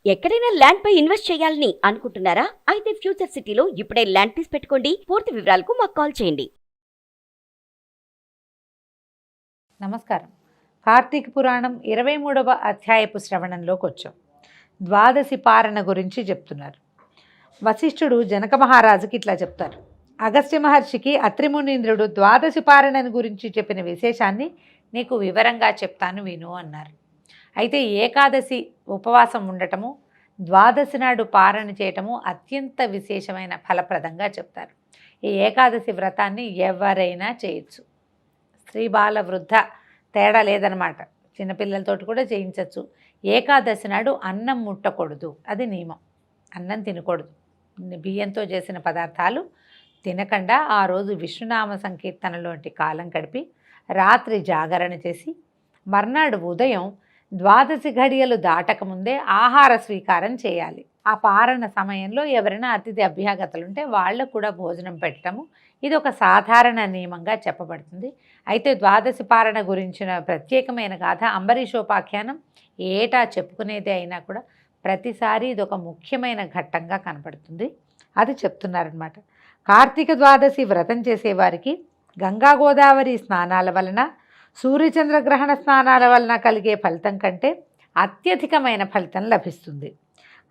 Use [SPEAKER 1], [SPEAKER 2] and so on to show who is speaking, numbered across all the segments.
[SPEAKER 1] ఎక్కడైనా ల్యాండ్ పై ఇన్వెస్ట్ చేయాలని అనుకుంటున్నారా? అయితే ఫ్యూచర్ సిటీలో ఇప్పుడే ల్యాండ్ తీసి పెట్టుకోండి. పూర్తి వివరాలకు మాకు కాల్ చేయండి.
[SPEAKER 2] నమస్కారం. కార్తీక పురాణం 23వ అధ్యాయపు శ్రవణంలోకి వచ్చాం. ద్వాదశి పారణ గురించి చెప్తున్నారు. వశిష్ఠుడు జనక మహారాజుకి ఇట్లా చెప్తారు. అగస్త్య మహర్షికి అత్రిమునీంద్రుడు ద్వాదశి పారణను గురించి చెప్పిన విశేషాన్ని నీకు వివరంగా చెప్తాను విను అన్నారు. అయితే ఏకాదశి ఉపవాసం ఉండటము, ద్వాదశి నాడు పారణ చేయటము అత్యంత విశేషమైన ఫలప్రదంగా చెప్తారు. ఈ ఏకాదశి వ్రతాన్ని ఎవరైనా చేయొచ్చు. స్త్రీ బాల వృద్ధ తేడా లేదనమాట. చిన్నపిల్లలతోటి కూడా చేయించవచ్చు. ఏకాదశి నాడు అన్నం ముట్టకూడదు, అది నియమం. అన్నం తినకూడదు. బియ్యంతో చేసిన పదార్థాలు తినకుండా ఆ రోజు విష్ణునామ సంకీర్తనలోంటి కాలం గడిపి రాత్రి జాగరణ చేసి మర్నాడు ఉదయం ద్వాదశి ఘడియలు దాటకముందే ఆహార స్వీకారం చేయాలి. ఆ పారణ సమయంలో ఎవరైనా అతిథి అభ్యాగతలుంటే వాళ్ళకు కూడా భోజనం పెట్టడము ఇది ఒక సాధారణ నియమంగా చెప్పబడుతుంది. అయితే ద్వాదశి పారణ గురించిన ప్రత్యేకమైన గాథ అంబరీషోపాఖ్యానం ఏటా చెప్పుకునేదే అయినా కూడా ప్రతిసారి ఇది ఒక ముఖ్యమైన ఘట్టంగా కనపడుతుంది. అది చెప్తున్నారనమాట. కార్తీక ద్వాదశి వ్రతం చేసేవారికి గంగా గోదావరి స్నానాల వలన, సూర్యచంద్రగ్రహణ స్నానాల వలన కలిగే ఫలితం కంటే అత్యధికమైన ఫలితం లభిస్తుంది.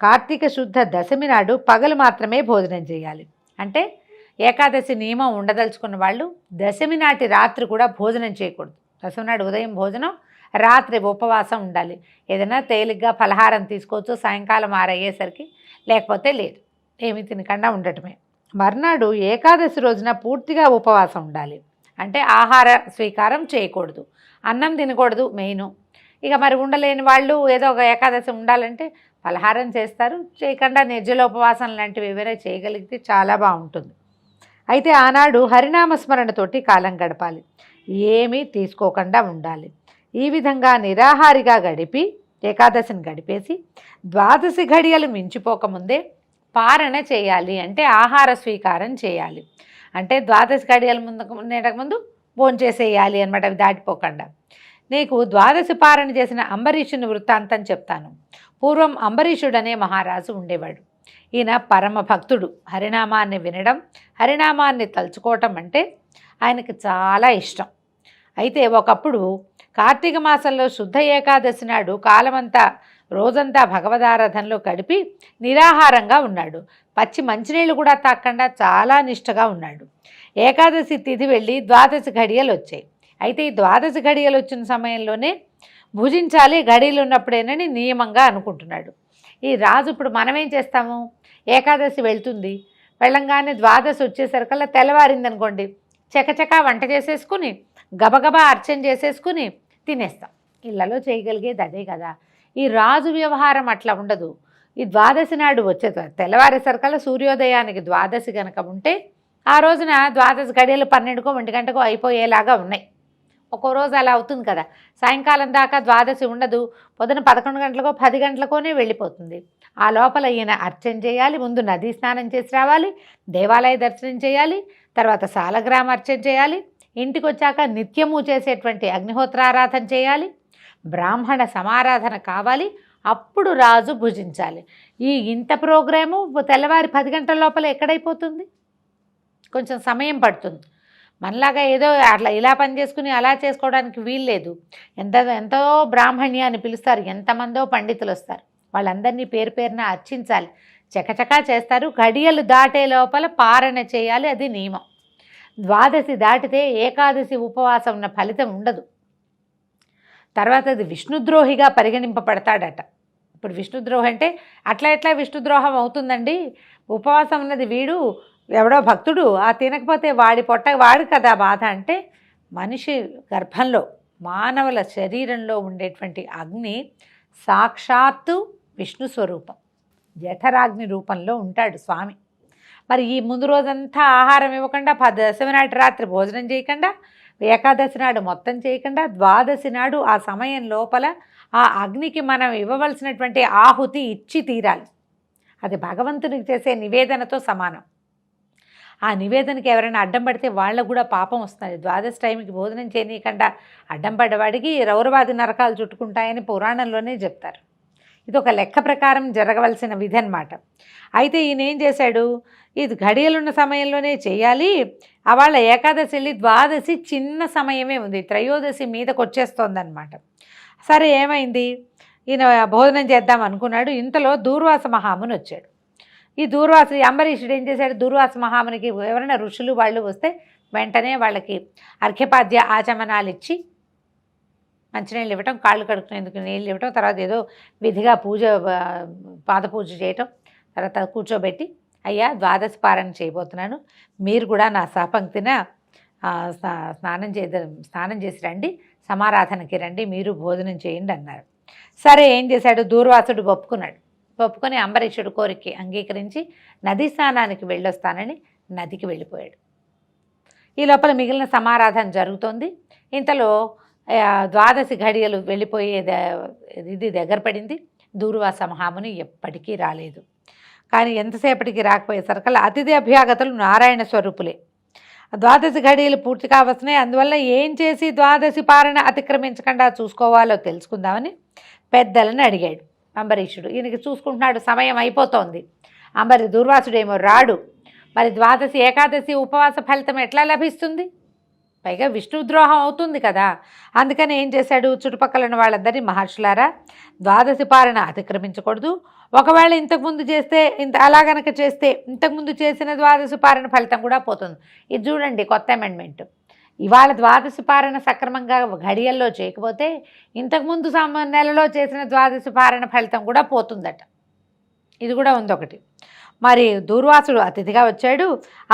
[SPEAKER 2] కార్తీక శుద్ధ దశమి నాడు పగలు మాత్రమే భోజనం చేయాలి. అంటే ఏకాదశి నియమం ఉండదలుచుకున్న వాళ్ళు దశమి నాటి రాత్రి కూడా భోజనం చేయకూడదు. దశమి నాడు ఉదయం భోజనం, రాత్రి ఉపవాసం ఉండాలి. ఏదైనా తేలిగ్గా ఫలహారం తీసుకోవచ్చు సాయంకాలం 6 అయ్యేసరికి, లేకపోతే లేదు, ఏమి తినకుండా ఉండటమే. మర్నాడు ఏకాదశి రోజున పూర్తిగా ఉపవాసం ఉండాలి. అంటే ఆహార స్వీకారం చేయకూడదు, అన్నం తినకూడదు మెయిన్. ఇక మరి ఉండలేని వాళ్ళు ఏదో ఒక ఏకాదశి ఉండాలంటే ఫలహారం చేస్తారు. చేయకుండా నిర్జల ఉపవాసం లాంటివి ఏవైనా చేయగలిగితే చాలా బాగుంటుంది. అయితే ఆనాడు హరినామస్మరణతోటి కాలం గడపాలి, ఏమీ తీసుకోకుండా ఉండాలి. ఈ విధంగా నిరాహారిగా గడిపి ఏకాదశిని గడిపేసి ద్వాదశి ఘడియలు మించిపోకముందే పారణ చేయాలి. అంటే ఆహార స్వీకారం చేయాలి. అంటే ద్వాదశి ఘడియల ముందు భోంచేసేయాలి అనమాట, అవి దాటిపోకుండా. నీకు ద్వాదశి పారణ చేసిన అంబరీషుని వృత్తాంతం చెప్తాను. పూర్వం అంబరీషుడనే మహారాజు ఉండేవాడు. ఈయన పరమ భక్తుడు. హరినామాన్ని వినడం, హరినామాన్ని తలుచుకోవటం అంటే ఆయనకి చాలా ఇష్టం. అయితే ఒకప్పుడు కార్తీక మాసంలో శుద్ధ ఏకాదశి నాడు కాలమంతా రోజంతా భగవదారాధనలో గడిపి నిరాహారంగా ఉన్నాడు. పచ్చి మంచినీళ్ళు కూడా తాకుండా చాలా నిష్టగా ఉన్నాడు. ఏకాదశి తిథి వెళ్ళి ద్వాదశి ఘడియలు వచ్చాయి. అయితే ఈ ద్వాదశి ఘడియలు వచ్చిన సమయంలోనే భుజించాలి, ఘడియలు ఉన్నప్పుడేనని నియమంగా అనుకుంటున్నాడు. ఈ రాజు ఇప్పుడు మనమేం చేస్తాము, ఏకాదశి వెళ్తుంది, వెళ్ళంగానే ద్వాదశి వచ్చేసరికల్లా తెల్లవారిందనుకోండి, చకచకా వంట చేసేసుకుని గబగబా అర్చన చేసేసుకుని తినేస్తాం. ఇళ్లలో చేయగలిగేది అదే కదా. ఈ రాజు వ్యవహారం అట్లా ఉండదు. ఈ ద్వాదశి నాడు వచ్చే తెల్లవారేసరికల్లా సూర్యోదయానికి ద్వాదశి కనుక ఉంటే ఆ రోజున ద్వాదశి గడియలు 12కో 1 గంటకో అయిపోయేలాగా ఉన్నాయి. ఒక్కో రోజు అలా అవుతుంది కదా. సాయంకాలం దాకా ద్వాదశి ఉండదు, పొద్దున 11 గంటలకో 10 గంటలకోనే వెళ్ళిపోతుంది. ఆ లోపల ఈయన అర్చన చేయాలి, ముందు నదీ స్నానం చేసి రావాలి, దేవాలయ దర్శనం చేయాలి, తర్వాత సాలగ్రామ అర్చన చేయాలి, ఇంటికి వచ్చాక నిత్యము చేసేటువంటి అగ్నిహోత్రారాధన చేయాలి, బ్రాహ్మణ సమారాధన కావాలి, అప్పుడు రాజు భుజించాలి. ఇంత ప్రోగ్రాము తెల్లవారి 10 గంటల లోపల ఎక్కడైపోతుంది? కొంచెం సమయం పడుతుంది. మనలాగా ఏదో అట్లా ఇలా పని చేసుకుని అలా చేసుకోవడానికి వీల్లేదు. ఎంతో బ్రాహ్మణ్యాన్ని పిలుస్తారు, ఎంతమందో పండితులు వస్తారు, వాళ్ళందరినీ పేరు పేరున అర్చించాలి, చకచకా చేస్తారు. ఘడియలు దాటే లోపల పారణ చేయాలి, అది నియమం. ద్వాదశి దాటితే ఏకాదశి ఉపవాసం ఉన్న ఫలితం ఉండదు. తర్వాత అది విష్ణుద్రోహిగా పరిగణింపబడతాడట. ఇప్పుడు విష్ణుద్రోహి అంటే అట్లా ఎట్లా విష్ణుద్రోహం అవుతుందండి? ఉపవాసం ఉన్నది వీడు ఎవడో భక్తుడు, ఆ తినకపోతే వాడి వాడు కదా బాధ. అంటే మనిషి గర్భంలో మానవుల శరీరంలో ఉండేటువంటి అగ్ని సాక్షాత్తు విష్ణు స్వరూపం, జఠరాగ్ని రూపంలో ఉంటాడు స్వామి. మరి ఈ ముందు రోజంతా ఆహారం ఇవ్వకుండా, దశమి నాటి రాత్రి భోజనం చేయకుండా, ఏకాదశి నాడు మొత్తం చేయకుండా, ద్వాదశి నాడు ఆ సమయం లోపల ఆ అగ్నికి మనం ఇవ్వవలసినటువంటి ఆహుతి ఇచ్చి తీరాలి. అది భగవంతునికి చేసే నివేదనతో సమానం. ఆ నివేదనకి ఎవరైనా అడ్డం పడితే వాళ్ళకు కూడా పాపం వస్తుంది. ద్వాదశి టైంకి భోజనం చేయనీయకుండా అడ్డం పడ్డవాడికి రౌరవాది నరకాలు చుట్టుకుంటాయని పురాణంలోనే చెప్తారు. ఇది ఒక లెక్క ప్రకారం జరగవలసిన విధి అన్నమాట. అయితే ఈయన ఏం చేశాడు, ఇది ఘడియలున్న సమయంలోనే చేయాలి, అవాళ ఏకాదశి వెళ్ళి ద్వాదశి చిన్న సమయమే ఉంది, త్రయోదశి మీదకి వచ్చేస్తోందనమాట. సరే ఏమైంది, ఈయన భోజనం చేద్దాం అనుకున్నాడు. ఇంతలో దూర్వాస మహాముని వచ్చాడు. ఈ అంబరీషుడు ఏం చేశాడు, దూర్వాస మహామునికి ఎవరైనా ఋషులు వాళ్ళు వస్తే వెంటనే వాళ్ళకి అర్ఘ్యపాద్య ఆచమనాలు ఇచ్చి మంచినీళ్ళు ఇవ్వటం, కాళ్ళు కడుక్కునేందుకు నీళ్ళు ఇవ్వటం, తర్వాత ఏదో విధిగా పాద పూజ చేయటం, తర్వాత కూర్చోబెట్టి అయ్యా ద్వాదశి పారాయణ చేయబోతున్నాను, మీరు కూడా నా సహపంక్తిన స్నానం చేసి రండి, సమారాధనకి రండి, మీరు భోజనం చేయండి అన్నారు. సరే ఏం చేశాడు, దూర్వాసుడు ఒప్పుకొని అంబరీషుడు కోరిక అంగీకరించి నదీ స్నానానికి వెళ్ళొస్తానని నదికి వెళ్ళిపోయాడు. ఈ లోపల మిగిలిన సమారాధన జరుగుతోంది. ఇంతలో ద్వాదశి ఘడియలు ఇది దగ్గర పడింది. దూర్వాస మహాముని ఎప్పటికీ రాలేదు. కానీ ఎంతసేపటికి రాకపోయేసరికల్లా అతిథి అభ్యాగతులు నారాయణ స్వరూపులే. ద్వాదశి ఘడియలు పూర్తి కావస్తున్నాయి. అందువల్ల ఏం చేసి ద్వాదశి పారణ అతిక్రమించకుండా చూసుకోవాలో తెలుసుకుందామని పెద్దలను అడిగాడు అంబరీషుడు. ఈయనకి చూసుకుంటున్నాడు, సమయం అయిపోతోంది. దూర్వాసుడేమో రాడు. మరి ద్వాదశి ఏకాదశి ఉపవాస ఫలితం ఎట్లా లభిస్తుంది? పైగా విష్ణుద్రోహం అవుతుంది కదా. అందుకని ఏం చేశాడు, చుట్టుపక్కల వాళ్ళందరినీ మహర్షులారా, ద్వాదశి పారణ అతిక్రమించకూడదు, ఒకవేళ ఇంతకుముందు చేస్తే అలా గనక చేస్తే ఇంతకుముందు చేసిన ద్వాదశి పారణ ఫలితం కూడా పోతుంది. ఇది చూడండి కొత్త అమెండ్మెంట్. ఇవాళ ద్వాదశి పారణ సక్రమంగా ఘడియల్లో చేయకపోతే ఇంతకుముందు నెలలో చేసిన ద్వాదశి పారణ ఫలితం కూడా పోతుందట. ఇది కూడా ఉంది ఒకటి. మరి దూర్వాసుడు అతిథిగా వచ్చాడు,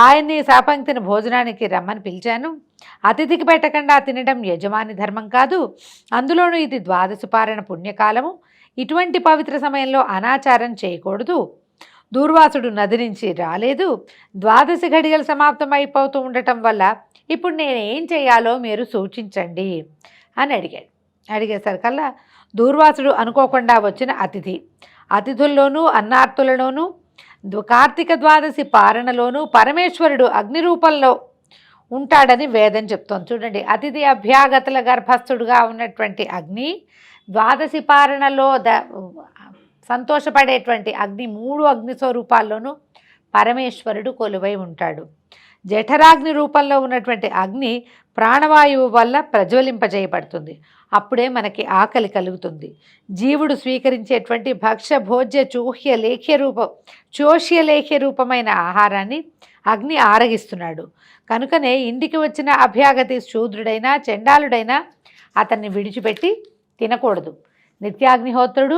[SPEAKER 2] ఆయన్ని సహపంక్తిని భోజనానికి రమ్మని పిలిచాను. అతిథికి పెట్టకుండా తినడం యజమాని ధర్మం కాదు, అందులోనూ ఇది ద్వాదశి పారణ పుణ్యకాలము, ఇటువంటి పవిత్ర సమయంలో అనాచారం చేయకూడదు. దూర్వాసుడు నది నుంచి రాలేదు, ద్వాదశి ఘడియలు సమాప్తం అయిపోతూ ఉండటం వల్ల ఇప్పుడు నేను ఏం చేయాలో మీరు సూచించండి అని అడిగేసరికల్లా దూర్వాసుడు అనుకోకుండా వచ్చిన అతిథుల్లోనూ అన్నార్తులలోనూ కార్తీక ద్వాదశి పారణలోనూ పరమేశ్వరుడు అగ్ని రూపంలో ఉంటాడని వేదం చెప్తోంది. చూడండి, అతిథి అభ్యాగతుల గర్భస్థుడుగా ఉన్నటువంటి అగ్ని, ద్వాదశి పారణలో సంతోషపడేటువంటి అగ్ని, 3 అగ్ని స్వరూపాల్లోనూ పరమేశ్వరుడు కొలువై ఉంటాడు. జఠరాగ్ని రూపంలో ఉన్నటువంటి అగ్ని ప్రాణవాయువు వల్ల ప్రజ్వలింపజేయబడుతుంది. అప్పుడే మనకి ఆకలి కలుగుతుంది. జీవుడు స్వీకరించేటువంటి భక్ష్య భోజ్య చోష్యలేఖ్య రూపమైన ఆహారాన్ని అగ్ని ఆరగిస్తున్నాడు. కనుకనే ఇంటికి వచ్చిన అభ్యాగతి శూద్రుడైనా చండాలుడైనా అతన్ని విడిచిపెట్టి తినకూడదు. నిత్యాగ్నిహోత్రుడు,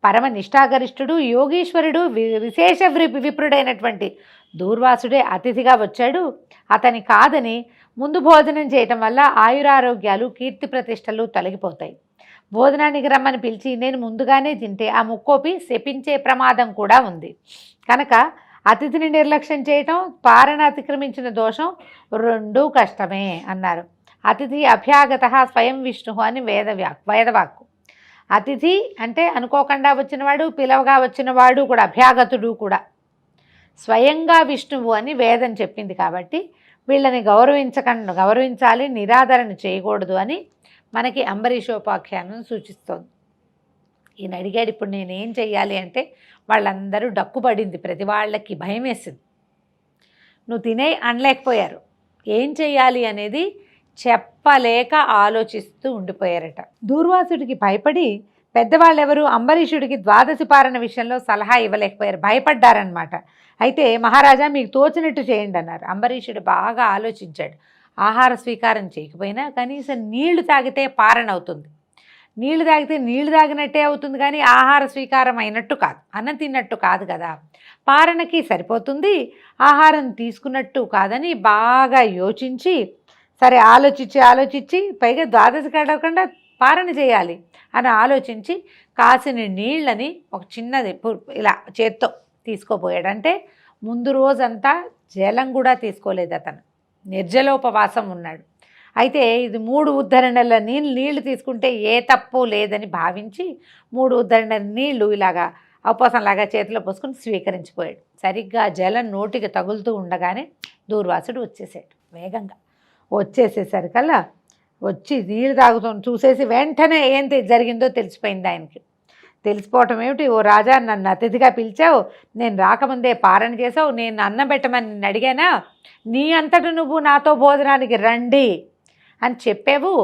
[SPEAKER 2] పరమ నిష్ఠాగరిష్ఠుడు, యోగీశ్వరుడు, విశేష విప్రుడైనటువంటి దూర్వాసుడే అతిథిగా వచ్చాడు. అతని కాదని ముందు భోజనం చేయటం వల్ల ఆయురారోగ్యాలు కీర్తి ప్రతిష్టలు తొలగిపోతాయి. భోజనానికి రమ్మని పిలిచి నేను ముందుగానే తింటే ఆ ముక్కోపి శపించే ప్రమాదం కూడా ఉంది. కనుక అతిథిని నిర్లక్ష్యం చేయటం, పారణ అతిక్రమించిన దోషం రెండూ కష్టమే అన్నారు. అతిథి అభ్యాగత స్వయం విష్ణు అని వేదవాక్కు. అతిథి అంటే అనుకోకుండా వచ్చినవాడు, పిలవగా వచ్చినవాడు కూడా, అభ్యాగతుడు కూడా స్వయంగా విష్ణువు అని వేదం చెప్పింది. కాబట్టి వీళ్ళని గౌరవించాలి, నిరాదరణ చేయకూడదు అని మనకి అంబరీషోపాఖ్యానం సూచిస్తోంది. ఈయన అడిగాడు, ఇప్పుడు నేనేం చెయ్యాలి అంటే వాళ్ళందరూ డక్కుపడింది, ప్రతి వాళ్ళకి భయం వేసింది. నువ్వు తినే అనలేకపోయారు, ఏం చెయ్యాలి అనేది చెప్పలేక ఆలోచిస్తూ ఉండిపోయారట. దూర్వాసుడికి భయపడి పెద్దవాళ్ళెవరు అంబరీషుడికి ద్వాదశి పారణ విషయంలో సలహా ఇవ్వలేకపోయారు, భయపడ్డారనమాట. అయితే మహారాజా మీకు తోచినట్టు చేయండి అన్నారు. అంబరీషుడు బాగా ఆలోచించాడు. ఆహార స్వీకారం చేయకపోయినా కనీసం నీళ్లు తాగితే పారణ అవుతుంది, నీళ్లు తాగితే నీళ్లు తాగినట్టే అవుతుంది, కానీ ఆహార స్వీకారం అయినట్టు కాదు, అన్నం తిన్నట్టు కాదు కదా, పారణకి సరిపోతుంది, ఆహారం తీసుకున్నట్టు కాదని బాగా యోచించి, సరే ఆలోచించి పైగా ద్వాదశి గడవకుండా పారణ చేయాలి అని ఆలోచించి కాసిన నీళ్ళని ఒక చిన్నది ఇలా చేత్తో తీసుకోపోయాడు. అంటే ముందు రోజంతా జలం కూడా తీసుకోలేదు, అతను నిర్జలోపవాసం ఉన్నాడు. అయితే ఇది 3 ఉద్ధరణల నీళ్లు తీసుకుంటే ఏ తప్పు లేదని భావించి 3 ఉద్ధరణల నీళ్లు ఇలాగా ఉపవాసంలాగా చేతిలో పోసుకొని స్వీకరించిపోయాడు. సరిగ్గా జలం నోటికి తగులుతూ ఉండగానే దూర్వాసుడు వచ్చేసాడు. వేగంగా వచ్చేసేసరికల్లా వచ్చి నీళ్ళు తాగుతూ చూసేసి వెంటనే ఏం జరిగిందో తెలిసిపోయింది ఆయనకి. తెలిసిపోవటం ఏమిటి? ఓ రాజా, నన్ను అతిథిగా పిలిచావు, నేను రాకముందే పారణ చేసావు, నేను అన్నం పెట్టమని నిన్ను అడిగానా? నీ అంతట నువ్వు నాతో భోజనానికి రండి అని చెప్పావు,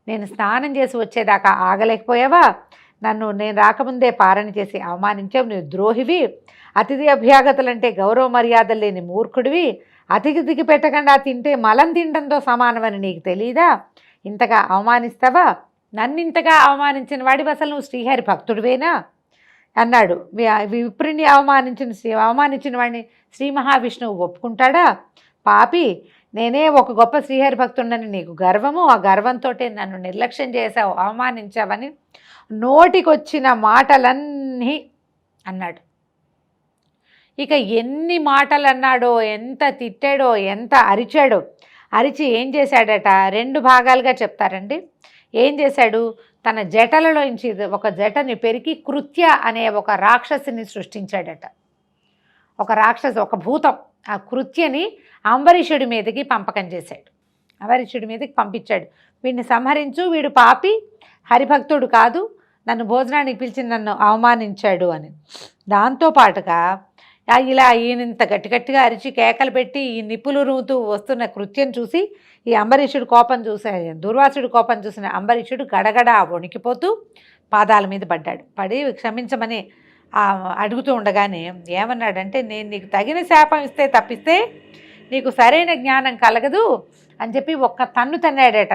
[SPEAKER 2] నేను స్నానం చేసి వచ్చేదాకా ఆగలేకపోయావా? నేను రాకముందే పారణ చేసి అవమానించావు, నువ్వు ద్రోహివి, అతిథి అభ్యాగతులంటే గౌరవ మర్యాదలు లేని మూర్ఖుడివి, అతిథికి పెట్టకుండా తింటే మలం తినడంతో సమానమని నీకు తెలీదా? ఇంతగా అవమానిస్తావా? నన్నింతగా అవమానించిన వాడివి అసలు నువ్వు శ్రీహరి భక్తుడివేనా అన్నాడు. విప్రుని అవమానించిన వాడిని శ్రీ మహావిష్ణువు ఒప్పుకుంటాడా? పాపి, నేనే ఒక గొప్ప శ్రీహరి భక్తుడని నీకు గర్వము, ఆ గర్వంతో నన్ను నిర్లక్ష్యం చేశావు, అవమానించావని నోటికొచ్చిన మాటలన్నీ అన్నాడు. ఇక ఎన్ని మాటలు అన్నాడో, ఎంత తిట్టాడో, ఎంత అరిచాడో. అరిచి ఏం చేశాడట? 2 భాగాలుగా చెప్తారండి. ఏం చేశాడు? తన జటలలోంచి ఒక జటని పెరికి కృత్య అనే ఒక రాక్షసిని సృష్టించాడట. ఒక భూతం. ఆ కృత్యని అంబరీషుడి మీదకి పంపకం చేశాడు. అంబరీషుడి మీదకి పంపించాడు. వీడిని సంహరించు, వీడు పాపి, హరిభక్తుడు కాదు, నన్ను భోజనానికి పిలిచి నన్ను అవమానించాడు అని. దాంతోపాటుగా ఇలా ఈయనంత గట్టిగా అరిచి కేకలు పెట్టి ఈ నిప్పులు రూతూ వస్తున్న కృత్యం చూసి ఈ అంబరీషుడు కోపం దుర్వాసుడు కోపం చూసిన అంబరీషుడు గడగడ వణికిపోతూ పాదాల మీద పడ్డాడు. పడి క్షమించమని అడుగుతూ ఉండగానే ఏమన్నాడంటే, నేను నీకు తగిన శాపం తప్పిస్తే నీకు సరైన జ్ఞానం కలగదు అని చెప్పి ఒక్క తన్ను తన్నాడట.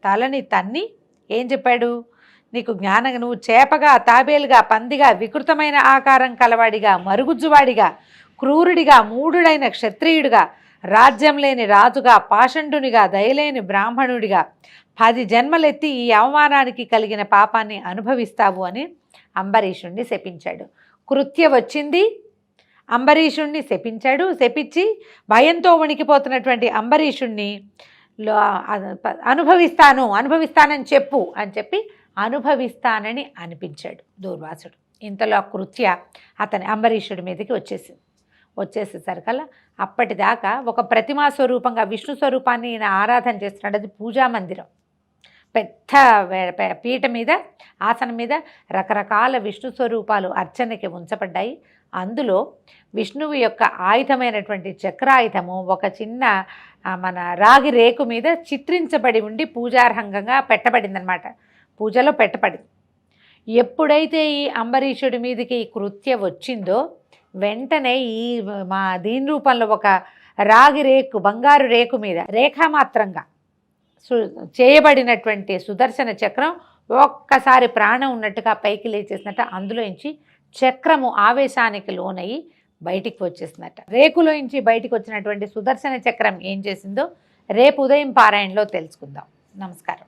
[SPEAKER 2] తలని తన్ని ఏం చెప్పాడు? నీకు జ్ఞానం, నువ్వు చేపగా, తాబేలుగా, పందిగా, వికృతమైన ఆకారం కలవాడిగా, మరుగుజ్జువాడిగా, క్రూరుడిగా, మూఢుడైన క్షత్రియుడిగా, రాజ్యం లేని రాజుగా, పాషండునిగా, దయలేని బ్రాహ్మణుడిగా 10 జన్మలెత్తి ఈ అవమానానికి కలిగిన పాపాన్ని అనుభవిస్తావు అని అంబరీషుణ్ణి శపించాడు. కృత్య వచ్చింది, అంబరీషుణ్ణి శపించాడు. శపించి భయంతో వణికిపోతున్నటువంటి అంబరీషుణ్ణి అనుభవిస్తానని చెప్పు అని చెప్పి అనుభవిస్తానని అనిపించాడు దూర్వాసుడు. ఇంతలో కృత్య అతని అంబరీషుడి మీదకి వచ్చేసేసరికల్లా అప్పటిదాకా ఒక ప్రతిమా స్వరూపంగా విష్ణు స్వరూపాన్ని ఈయన ఆరాధన చేస్తున్నాడు. అది పూజా మందిరం. పెద్ద పీట మీద, ఆసనం మీద రకరకాల విష్ణు స్వరూపాలు అర్చనకి ఉంచబడ్డాయి. అందులో విష్ణువు యొక్క ఆయుధమైనటువంటి చక్రాయుధము ఒక చిన్న మన రాగి రేకు మీద చిత్రించబడి ఉండి పూజార్హంగా పెట్టబడిందనమాట. పూజలో పెట్టబడింది. ఎప్పుడైతే ఈ అంబరీషుడి మీదకి ఈ కృత్య వచ్చిందో వెంటనే దీని రూపంలో ఒక రాగి రేకు, బంగారు రేకు మీద రేఖామాత్రంగా చేయబడినటువంటి సుదర్శన చక్రం ఒక్కసారి ప్రాణం ఉన్నట్టుగా పైకి లేచేసినట్టు అందులోంచి చక్రము ఆవేశానికి లోనయ్యి బయటికి వచ్చేసినట్ట. రేకులోంచి బయటికి వచ్చినటువంటి సుదర్శన చక్రం ఏం చేసిందో రేపు ఉదయం పారాయణలో తెలుసుకుందాం. నమస్కారం.